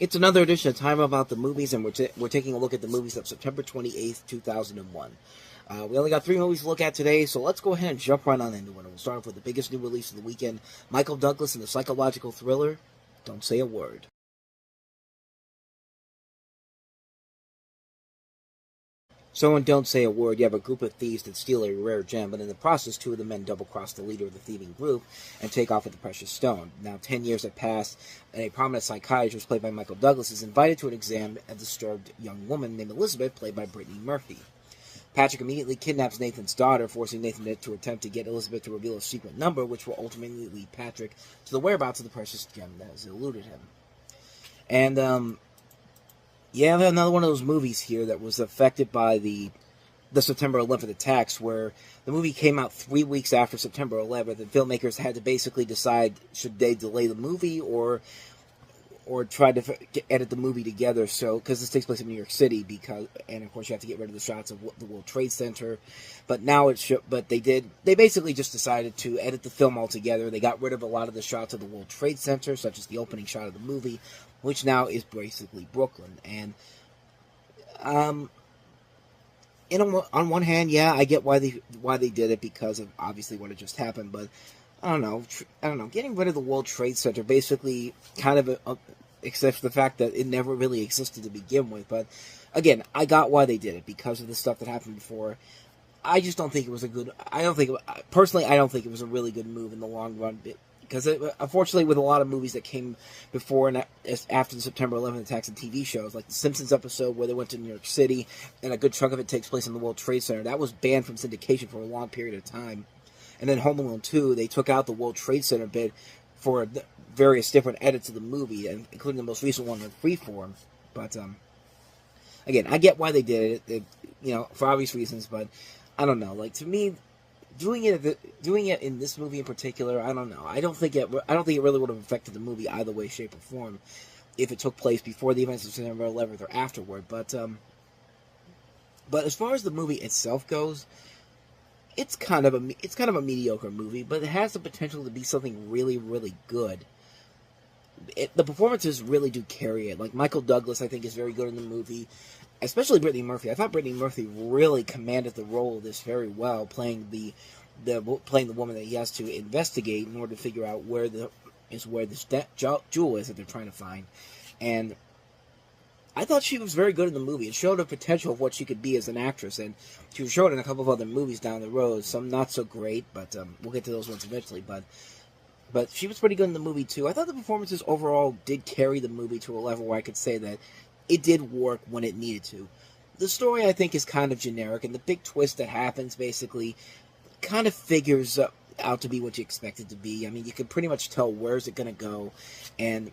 It's another edition of Time About the Movies, and we're taking a look at the movies of September 28th, 2001. We only got 3 movies to look at today, so let's go ahead and jump right on into it. We'll start off with the biggest new release of the weekend, Michael Douglas in the psychological thriller, Don't Say a Word. So in Don't Say a Word, you have a group of thieves that steal a rare gem, but in the process, 2 of the men double-cross the leader of the thieving group and take off with the precious stone. Now, 10 years have passed, and a prominent psychiatrist, played by Michael Douglas, is invited to an exam a disturbed young woman named Elizabeth, played by Brittany Murphy. Patrick immediately kidnaps Nathan's daughter, forcing Nathan to attempt to get Elizabeth to reveal a secret number, which will ultimately lead Patrick to the whereabouts of the precious gem that has eluded him. And, yeah, another one of those movies here that was affected by the September 11th attacks, where the movie came out 3 weeks after September 11th, and filmmakers had to basically decide should they delay the movie or try to edit the movie together. So, because this takes place in New York City, and of course you have to get rid of the shots of the World Trade Center. But now they basically just decided to edit the film altogether. They got rid of a lot of the shots of the World Trade Center, such as the opening shot of the movie, which now is basically Brooklyn. And on one hand, yeah, I get why they did it, because of obviously what had just happened. But I don't know. Getting rid of the World Trade Center basically kind of except for the fact that it never really existed to begin with. But again, I got why they did it, because of the stuff that happened before. I just don't think it was a good. Personally, I don't think it was a really good move in the long run. Because unfortunately, with a lot of movies that came before and after the September 11th attacks and TV shows, like the Simpsons episode where they went to New York City, and a good chunk of it takes place in the World Trade Center, that was banned from syndication for a long period of time. And then Home Alone 2, they took out the World Trade Center bit for various different edits of the movie, including the most recent one in Freeform. But again, I get why they did it, for obvious reasons. But I don't know. Like, to me, doing it in this movie in particular, I don't know. I don't think it really would have affected the movie either way, shape, or form if it took place before the events of September 11th or afterward. But as far as the movie itself goes, it's kind of a mediocre movie, but it has the potential to be something really, really good. The performances really do carry it. Like, Michael Douglas, I think, is very good in the movie, especially Brittany Murphy. I thought Brittany Murphy really commanded the role of this very well, playing the woman that he has to investigate in order to figure out where this jewel is that they're trying to find. And I thought she was very good in the movie. It showed the potential of what she could be as an actress, and she was shown in a couple of other movies down the road. Some not so great, but we'll get to those ones eventually. But she was pretty good in the movie too. I thought the performances overall did carry the movie to a level where I could say that it did work when it needed to. The story, I think, is kind of generic, and the big twist that happens basically kind of figures out to be what you expect it to be. I mean, you can pretty much tell where's it going to go, and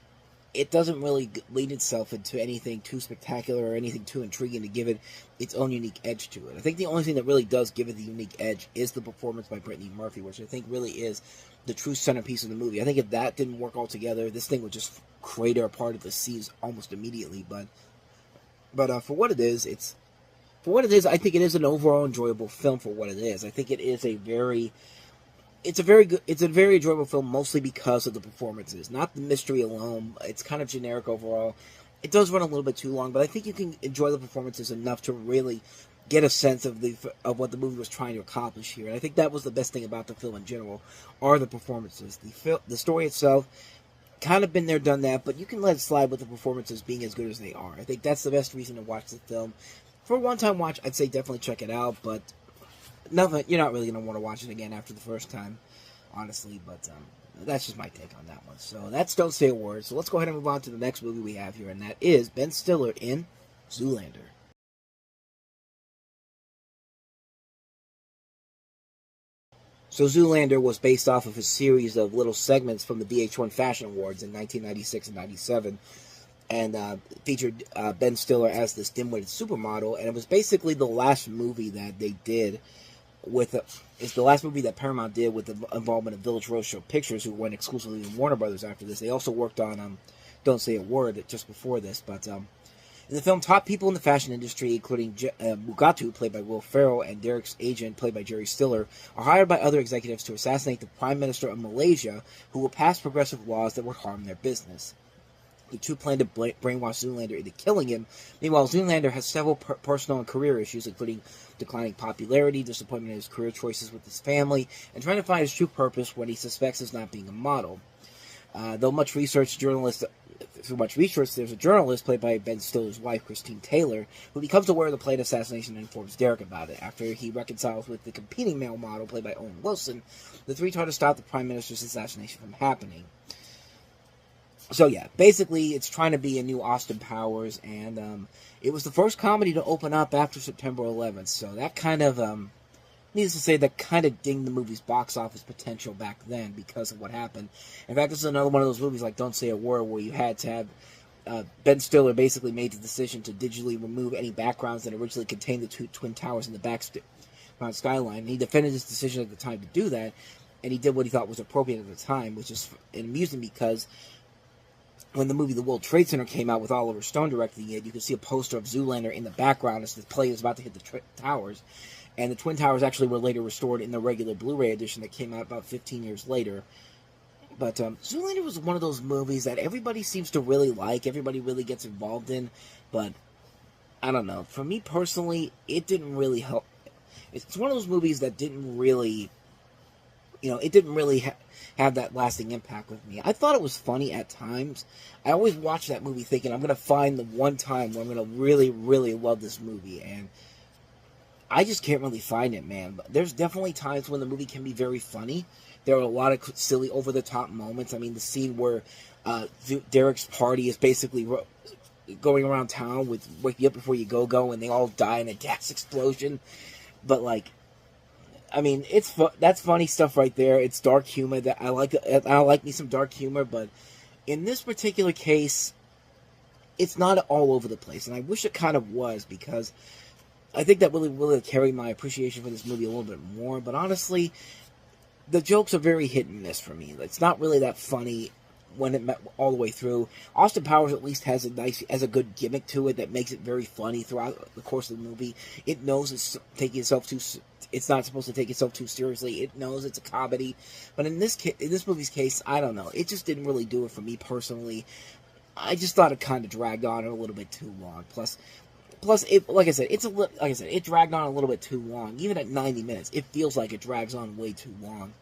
it doesn't really lead itself into anything too spectacular or anything too intriguing to give it its own unique edge to it. I think the only thing that really does give it the unique edge is the performance by Brittany Murphy, which I think really is the true centerpiece of the movie. I think if that didn't work altogether, this thing would just crater apart at the seams almost immediately. But for what it is, I think it is an overall enjoyable film for what it is. I think it is it's a very enjoyable film, mostly because of the performances, not the mystery alone. It's kind of generic overall. It does run a little bit too long, but I think you can enjoy the performances enough to really get a sense of what the movie was trying to accomplish here. And I think that was the best thing about the film in general, are the performances. The story itself, kind of been there, done that, but you can let it slide with the performances being as good as they are. I think that's the best reason to watch the film. For a one-time watch, I'd say definitely check it out, but you're not really going to want to watch it again after the first time, honestly. But that's just my take on that one. So that's Don't Say a Word. So let's go ahead and move on to the next movie we have here, and that is Ben Stiller in Zoolander. So Zoolander was based off of a series of little segments from the VH1 Fashion Awards in 1996 and 97, and featured Ben Stiller as this dim-witted supermodel, and it was basically the last movie that they did it's the last movie that Paramount did with the involvement of Village Roadshow Pictures, who went exclusively to Warner Brothers after this. They also worked on Don't Say a Word just before this, but in the film, top people in the fashion industry, including Mugatu, played by Will Ferrell, and Derek's agent, played by Jerry Stiller, are hired by other executives to assassinate the Prime Minister of Malaysia, who will pass progressive laws that would harm their business. The two plan to brainwash Zoolander into killing him. Meanwhile, Zoolander has several personal and career issues, including declining popularity, disappointment in his career choices with his family, and trying to find his true purpose when he suspects as not being a model. Through much research, there's a journalist played by Ben Stiller's wife, Christine Taylor, who becomes aware of the planned assassination and informs Derek about it. After he reconciles with the competing male model, played by Owen Wilson, the three try to stop the Prime Minister's assassination from happening. So yeah, basically it's trying to be a new Austin Powers, and it was the first comedy to open up after September 11th, so that kind of, needless to say, that kind of dinged the movie's box office potential back then because of what happened. In fact, this is another one of those movies like Don't Say a Word, where you had to have, Ben Stiller basically made the decision to digitally remove any backgrounds that originally contained the two Twin Towers in the background skyline, and he defended his decision at the time to do that, and he did what he thought was appropriate at the time, which is amusing because when the movie The World Trade Center came out with Oliver Stone directing it, you could see a poster of Zoolander in the background as the plane is about to hit the towers. And the Twin Towers actually were later restored in the regular Blu-ray edition that came out about 15 years later. But Zoolander was one of those movies that everybody seems to really like, everybody really gets involved in. But, I don't know. For me personally, it didn't really help. It's one of those movies that didn't really, it didn't really have that lasting impact with me. I thought it was funny at times. I always watch that movie thinking I'm going to find the one time where I'm going to really, really love this movie. And I just can't really find it, man. But there's definitely times when the movie can be very funny. There are a lot of silly, over-the-top moments. I mean, the scene where Derek's party is basically going around town with Wake Me Up Before You Go, and they all die in a gas explosion. But, I mean, that's funny stuff right there. It's dark humor. That I like me some dark humor, but in this particular case, it's not all over the place, and I wish it kind of was, because I think that really carried my appreciation for this movie a little bit more. But honestly, the jokes are very hit and miss for me. It's not really that funny when it met all the way through. Austin Powers at least has a good gimmick to it that makes it very funny throughout the course of the movie. It knows it's not supposed to take itself too seriously. It knows it's a comedy. But in this movie's case, I don't know. It just didn't really do it for me personally. I just thought it kind of dragged on a little bit too long. Plus, like I said, it dragged on a little bit too long. Even at 90 minutes, it feels like it drags on way too long.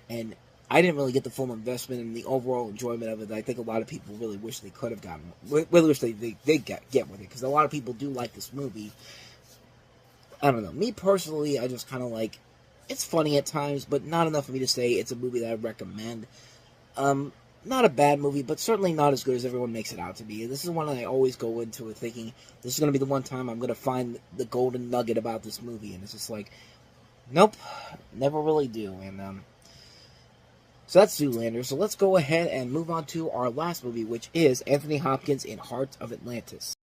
And I didn't really get the full investment and the overall enjoyment of it that I think a lot of people really wish they could have gotten. Really wish they get with it, because a lot of people do like this movie. I don't know. Me personally, I just kind of like, it's funny at times, but not enough for me to say it's a movie that I recommend. Not a bad movie, but certainly not as good as everyone makes it out to be. This is one I always go into it thinking, this is going to be the one time I'm going to find the golden nugget about this movie, and it's just like, nope, never really do. And so that's Zoolander. So let's go ahead and move on to our last movie, which is Anthony Hopkins in Heart of Atlantis.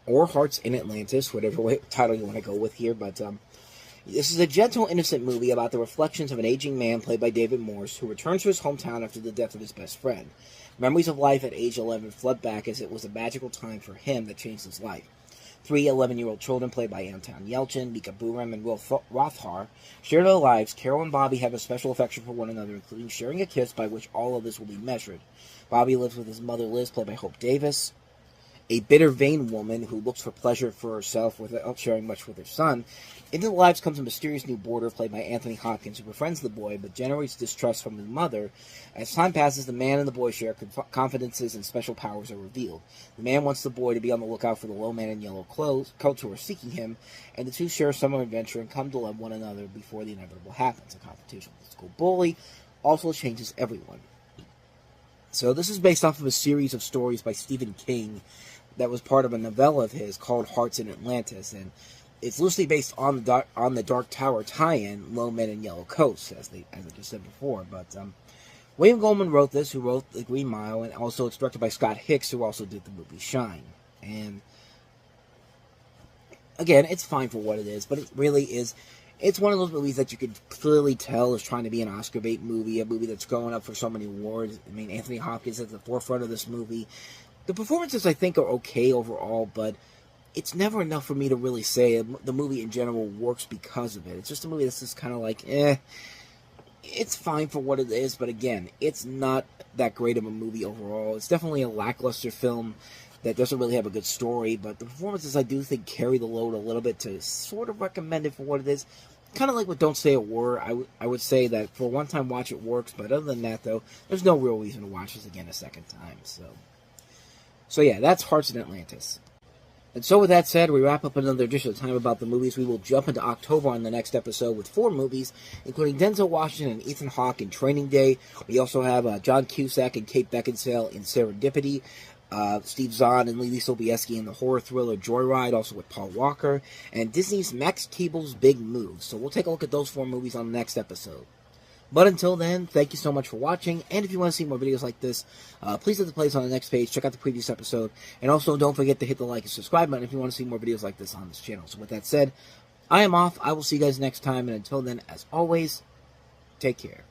Or Hearts in Atlantis, whatever title you want to go with here. But this is a gentle, innocent movie about the reflections of an aging man played by David Morse, who returns to his hometown after the death of his best friend. Memories of life at age 11 flood back, as it was a magical time for him that changed his life. Three 11-year-old children played by Anton Yelchin, Mika Buram, and Will Rothhar share their lives. Carol and Bobby have a special affection for one another, including sharing a kiss by which all of this will be measured. Bobby lives with his mother Liz, played by Hope Davis, a bitter, vain woman who looks for pleasure for herself without sharing much with her son. Into the lives comes a mysterious new boarder played by Anthony Hopkins, who befriends the boy but generates distrust from his mother. As time passes, the man and the boy share confidences and special powers are revealed. The man wants the boy to be on the lookout for the low man in yellow coats who are seeking him, and the two share a summer adventure and come to love one another before the inevitable happens. A confrontation with the school bully also changes everyone. So this is based off of a series of stories by Stephen King that was part of a novella of his called Hearts in Atlantis, and it's loosely based on the Dark Tower tie-in, Low Men in Yellow Coats, as I just said before. But William Goldman wrote this, who wrote The Green Mile, and also it's directed by Scott Hicks, who also did the movie Shine. And again, it's fine for what it is, but it really is. It's one of those movies that you could clearly tell is trying to be an Oscar bait movie, a movie that's going up for so many awards. I mean, Anthony Hopkins is at the forefront of this movie. The performances, I think, are okay overall, but it's never enough for me to really say the movie in general works because of it. It's just a movie that's just kind of like, eh. it's fine for what it is, but again, it's not that great of a movie overall. It's definitely a lackluster film that doesn't really have a good story, but the performances I do think carry the load a little bit to sort of recommend it for what it is. Kind of like with Don't Say a Word, I would say that for a one-time watch it works, but other than that, though, there's no real reason to watch this again a second time. So yeah, that's Hearts in Atlantis. And so with that said, we wrap up another edition of Time About the Movies. We will jump into October on the next episode with 4 movies, including Denzel Washington and Ethan Hawke in Training Day. We also have John Cusack and Kate Beckinsale in Serendipity. Steve Zahn and Lily Sobieski in the horror thriller Joyride, also with Paul Walker, and Disney's Max Keeble's Big Move. So we'll take a look at those 4 movies on the next episode. But until then, thank you so much for watching, and if you want to see more videos like this, please hit the plays on the next page, check out the previous episode, and also don't forget to hit the like and subscribe button if you want to see more videos like this on this channel. So with that said, I am off, I will see you guys next time, and until then, as always, take care.